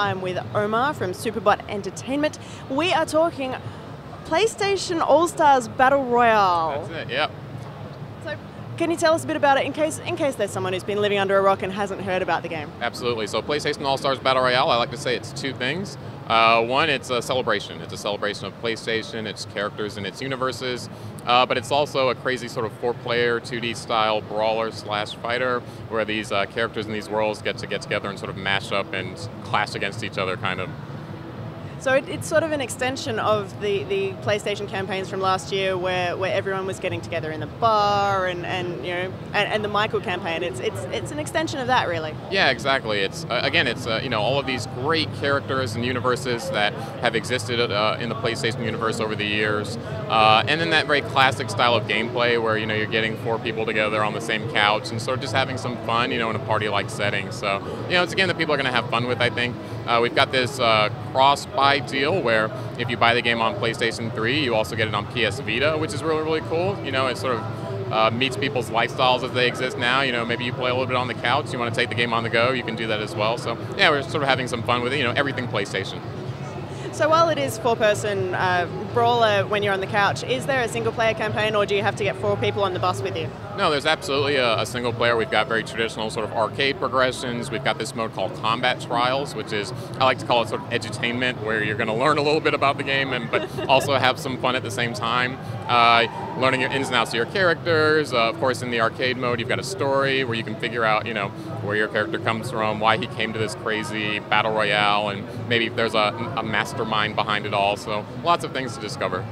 I'm with Omar from Superbot Entertainment. We are talking PlayStation All-Stars Battle Royale. That's it, yep. So, can you tell us a bit about it in case there's someone who's been living under a rock and hasn't heard about the game? Absolutely. So PlayStation All-Stars Battle Royale, I like to say it's two things. One, it's a celebration. It's a celebration of PlayStation, its characters, and its universes. But it's also a crazy sort of four-player, 2D style brawler / fighter, where these characters in these worlds get together and sort of mash up and clash against each other, kind of. So it's sort of an extension of the PlayStation campaigns from last year, where everyone was getting together in the bar, and you know, and the Michael campaign. It's an extension of that, really. Yeah, exactly. It's again, it's you know, all of these great characters and universes that have existed in the PlayStation universe over the years, and then that very classic style of gameplay where you know you're getting four people together on the same couch and sort of just having some fun, you know, in a party-like setting. So you know, it's a game that people are going to have fun with. I think we've got this cross-buy deal where if you buy the game on PlayStation 3, you also get it on PS Vita, which is really, really cool. You know, it sort of meets people's lifestyles as they exist now. You know, maybe you play a little bit on the couch, you want to take the game on the go, you can do that as well. So yeah, we're sort of having some fun with it, you know, everything PlayStation. So while it is four-person brawler when you're on the couch, is there a single-player campaign, or do you have to get four people on the bus with you? No, there's absolutely a single player. We've got very traditional sort of arcade progressions. We've got this mode called Combat Trials, which is, I like to call it sort of edutainment, where you're going to learn a little bit about the game, but also have some fun at the same time. Learning your ins and outs of your characters. Of course, in the arcade mode, you've got a story where you can figure out, you know, where your character comes from, why he came to this crazy battle royale, and maybe there's a mastermind behind it all. So lots of things to discover.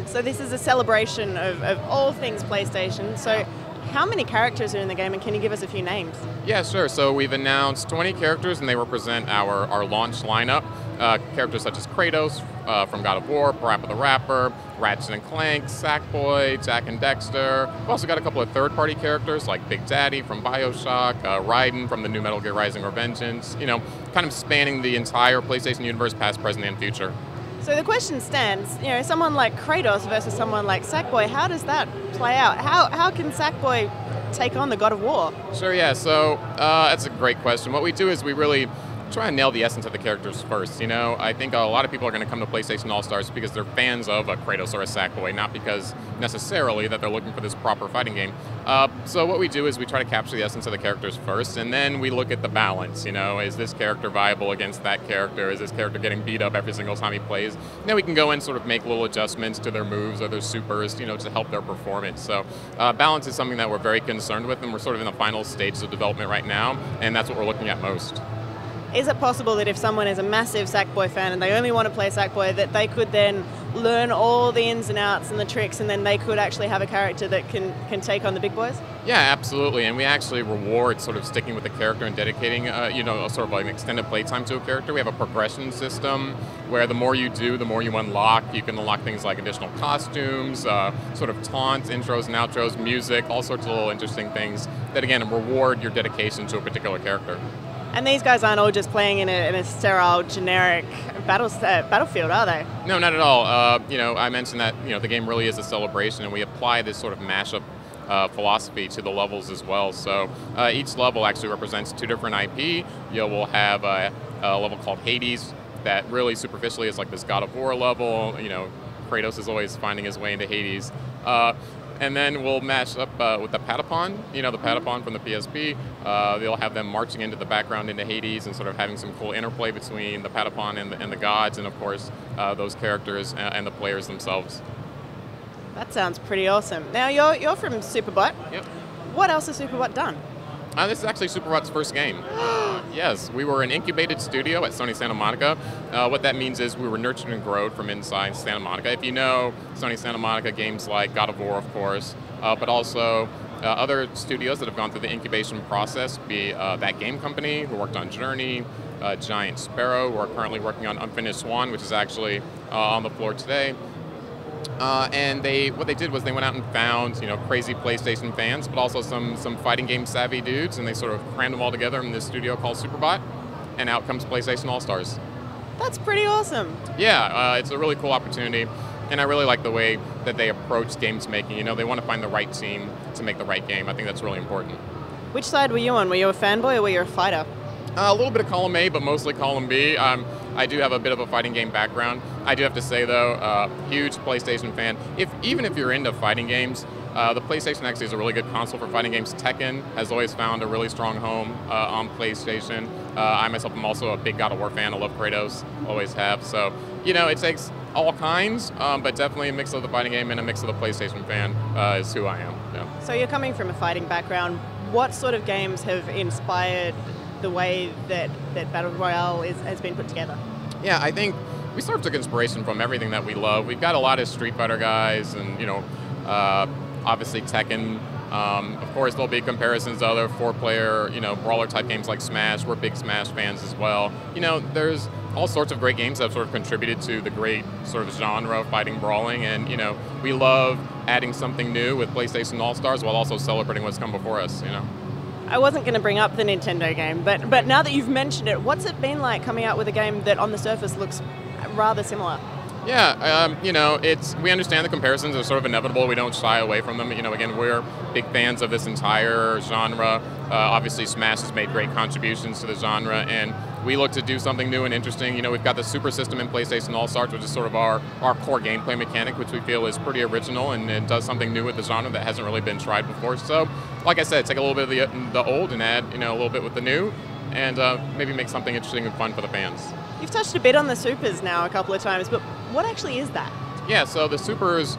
So this is a celebration of all things PlayStation. So how many characters are in the game, and can you give us a few names? Yeah, sure. So we've announced 20 characters, and they represent our launch lineup. Characters such as Kratos from God of War, Parappa the Rapper, Ratchet and Clank, Sackboy, Jak and Dexter. We've also got a couple of third-party characters like Big Daddy from BioShock, Raiden from the new Metal Gear Rising Revengeance. You know, kind of spanning the entire PlayStation universe, past, present, and future. So the question stands, you know, someone like Kratos versus someone like Sackboy, how does that play out? How can Sackboy take on the God of War? Sure, yeah, so that's a great question. What we do is we really try and nail the essence of the characters first. You know, I think a lot of people are going to come to PlayStation All-Stars because they're fans of a Kratos or a Sackboy, not because necessarily that they're looking for this proper fighting game. So what we do is we try to capture the essence of the characters first, and then we look at the balance. You know, is this character viable against that character? Is this character getting beat up every single time he plays? And then we can go and sort of make little adjustments to their moves or their supers, you know, to help their performance. So balance is something that we're very concerned with, and we're sort of in the final stages of development right now, and that's what we're looking at most. Is it possible that if someone is a massive Sackboy fan and they only want to play Sackboy, that they could then learn all the ins and outs and the tricks, and then they could actually have a character that can take on the big boys? Yeah, absolutely, and we actually reward sort of sticking with the character and dedicating, you know, sort of like an extended playtime to a character. We have a progression system where the more you do, the more you unlock. You can unlock things like additional costumes, sort of taunts, intros and outros, music, all sorts of little interesting things that, again, reward your dedication to a particular character. And these guys aren't all just playing in a sterile, generic battlefield, are they? No, not at all. You know, I mentioned that, you know, the game really is a celebration, and we apply this sort of mashup philosophy to the levels as well. So each level actually represents two different IP. You know, we'll have a level called Hades that really superficially is like this God of War level. You know, Kratos is always finding his way into Hades. And then we'll match up with the Patapon, you know, the Patapon from the PSP. They'll have them marching into the background into Hades and sort of having some cool interplay between the Patapon and the gods, and of course those characters and the players themselves. That sounds pretty awesome. Now you're from Superbot. Yep. What else has Superbot done? This is actually Superbot's first game. Yes, we were an incubated studio at Sony Santa Monica. What that means is we were nurtured and grown from inside Santa Monica. If you know Sony Santa Monica, games like God of War, of course, but also other studios that have gone through the incubation process, be That Game Company, who worked on Journey, Giant Sparrow, who are currently working on Unfinished Swan, which is actually on the floor today. And what they did was they went out and found, you know, crazy PlayStation fans, but also some fighting game savvy dudes, and they sort of crammed them all together in this studio called Superbot, and out comes PlayStation All-Stars. That's pretty awesome. Yeah, it's a really cool opportunity, and I really like the way that they approach games making. You know, they want to find the right team to make the right game. I think that's really important. Which side were you on? Were you a fanboy or were you a fighter? A little bit of column A, but mostly column B. I do have a bit of a fighting game background. I do have to say, though, huge PlayStation fan. Even if you're into fighting games, the PlayStation actually is a really good console for fighting games. Tekken has always found a really strong home on PlayStation. I myself am also a big God of War fan. I love Kratos, always have. So, it takes all kinds, but definitely a mix of the fighting game and a mix of the PlayStation fan is who I am. Yeah. So you're coming from a fighting background. What sort of games have inspired the way that Battle Royale has been put together? Yeah, I think we sort of took inspiration from everything that we love. We've got a lot of Street Fighter guys and, obviously Tekken. Of course, there'll be comparisons to other four-player, brawler type games like Smash. We're big Smash fans as well. There's all sorts of great games that have sort of contributed to the great sort of genre of fighting brawling, and we love adding something new with PlayStation All-Stars while also celebrating what's come before us. I wasn't going to bring up the Nintendo game, but now that you've mentioned it, what's it been like coming out with a game that on the surface looks rather similar? Yeah, we understand the comparisons are sort of inevitable. We don't shy away from them. Again, we're big fans of this entire genre. Obviously, Smash has made great contributions to the genre, and we look to do something new and interesting. We've got the Super System in PlayStation All-Stars, which is sort of our core gameplay mechanic, which we feel is pretty original and it does something new with the genre that hasn't really been tried before. So, like I said, take a little bit of the old and add, a little bit with the new, and maybe make something interesting and fun for the fans. You've touched a bit on the Supers now a couple of times, but what actually is that? Yeah, so the Supers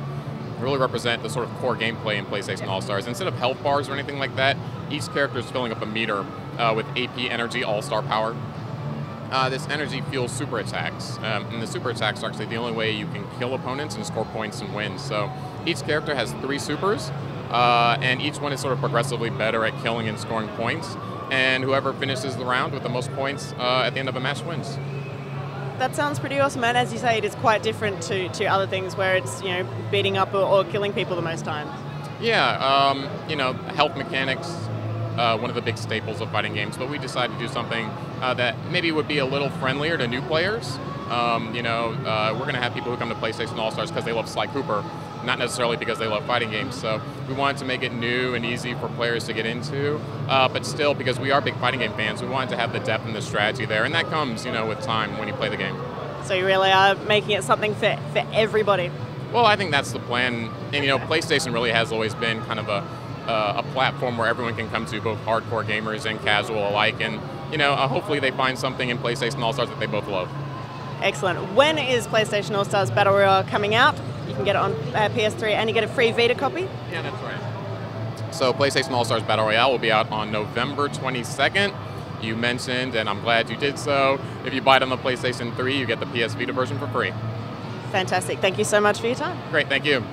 really represent the sort of core gameplay in PlayStation All-Stars. Instead of health bars or anything like that, each character is filling up a meter with AP Energy All-Star Power. This energy fuels super attacks, and the super attacks are actually the only way you can kill opponents and score points and win. So each character has 3 supers, and each one is sort of progressively better at killing and scoring points, and whoever finishes the round with the most points at the end of a match wins. That sounds pretty awesome, and as you say, it is quite different to other things where it's beating up or killing people the most times. Yeah, health mechanics, one of the big staples of fighting games, but we decided to do something that maybe would be a little friendlier to new players. We're going to have people who come to PlayStation All-Stars because they love Sly Cooper, not necessarily because they love fighting games. So we wanted to make it new and easy for players to get into, but still, because we are big fighting game fans, we wanted to have the depth and the strategy there, and that comes, with time when you play the game. So you really are making it something for everybody. Well, I think that's the plan, and PlayStation really has always been kind of a platform where everyone can come to, both hardcore gamers and casual alike, and hopefully they find something in PlayStation All-Stars that they both love. Excellent. When is PlayStation All-Stars Battle Royale coming out? You can get it on PS3 and you get a free Vita copy? Yeah, that's right. So PlayStation All-Stars Battle Royale will be out on November 22nd. You mentioned, and I'm glad you did so, if you buy it on the PlayStation 3, you get the PS Vita version for free. Fantastic. Thank you so much for your time. Great, thank you.